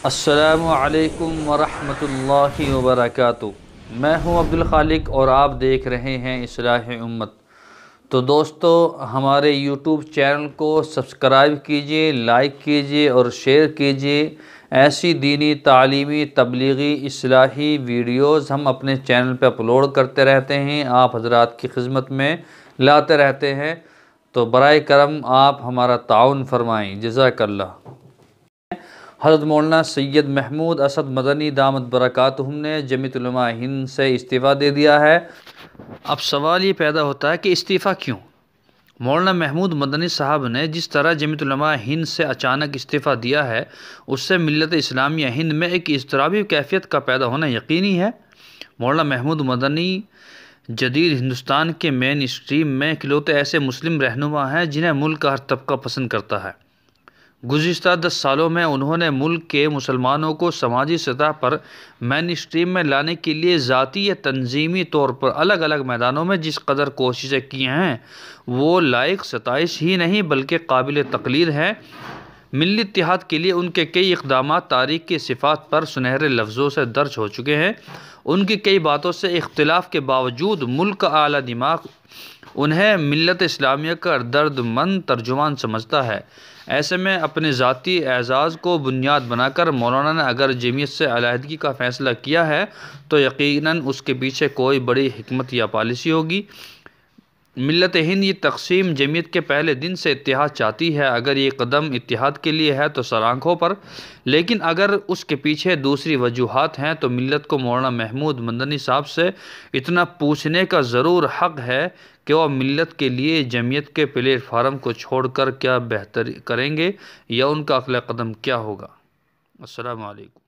السلام علیکم ورحمۃ اللہ وبرکاتہ۔ میں ہوں عبدالخالق اور آپ دیکھ رہے ہیں اصلاح امت۔ تو دوستو، ہمارے یوٹیوب چینل کو سبسکرائب کیجئے، لائک کیجئے اور شیئر کیجئے۔ ایسی دینی، تعلیمی، تبلیغی، اصلاحی ویڈیوز ہم اپنے چینل پہ اپلوڈ کرتے رہتے ہیں، آپ حضرات کی خدمت میں لاتے رہتے ہیں۔ تو برائے کرم آپ ہمارا تعاون فرمائیں، جزاک اللہ۔ حضرت مولانا سید محمود اسد مدنی دامت برکاتہم نے جمعیت علماء ہند سے استعفیٰ دے دیا ہے۔ اب سوال یہ پیدا ہوتا ہے کہ استعفیٰ کیوں؟ مولانا محمود مدنی صاحب نے جس طرح جمعیت علماء ہند سے اچانک استعفیٰ دیا ہے، اس سے ملت اسلامیہ ہند میں ایک اضطرابی کیفیت کا پیدا ہونا یقینی ہے۔ مولانا محمود مدنی جدید ہندوستان کے مین اسٹریم میں اکلوتے ایسے مسلم رہنما ہیں جنہیں ملک کا ہر طبقہ پسند کرتا ہے۔ گزشتہ 10 سالوں میں انہوں نے ملک کے مسلمانوں کو سماجی سطح پر مین اسٹریم میں لانے کے لیے ذاتی یا تنظیمی طور پر الگ الگ میدانوں میں جس قدر کوششیں کی ہیں، وہ لائق ستائش ہی نہیں بلکہ قابل تقلید ہیں۔ ملی اتحاد کے لیے ان کے کئی اقدامات تاریخ کی صفات پر سنہرے لفظوں سے درج ہو چکے ہیں۔ ان کی کئی باتوں سے اختلاف کے باوجود ملک کا اعلیٰ دماغ انہیں ملت اسلامیہ کا درد مند ترجمان سمجھتا ہے۔ ایسے میں اپنے ذاتی اعزاز کو بنیاد بنا کر مولانا نے اگر جمعیت سے علیحدگی کا فیصلہ کیا ہے تو یقیناً اس کے پیچھے کوئی بڑی حکمت یا پالیسی ہوگی۔ ملت ہند یہ تقسیم جمعیت کے پہلے دن سے اتحاد چاہتی ہے۔ اگر یہ قدم اتحاد کے لیے ہے تو سر آنکھوں پر، لیکن اگر اس کے پیچھے دوسری وجوہات ہیں تو ملت کو مولانا محمود مدنی صاحب سے اتنا پوچھنے کا ضرور حق ہے کہ وہ ملت کے لیے جمعیت کے پلیٹ فارم کو چھوڑ کر کیا بہتر کریں گے یا ان کا اگلا قدم کیا ہوگا۔ السلام علیکم۔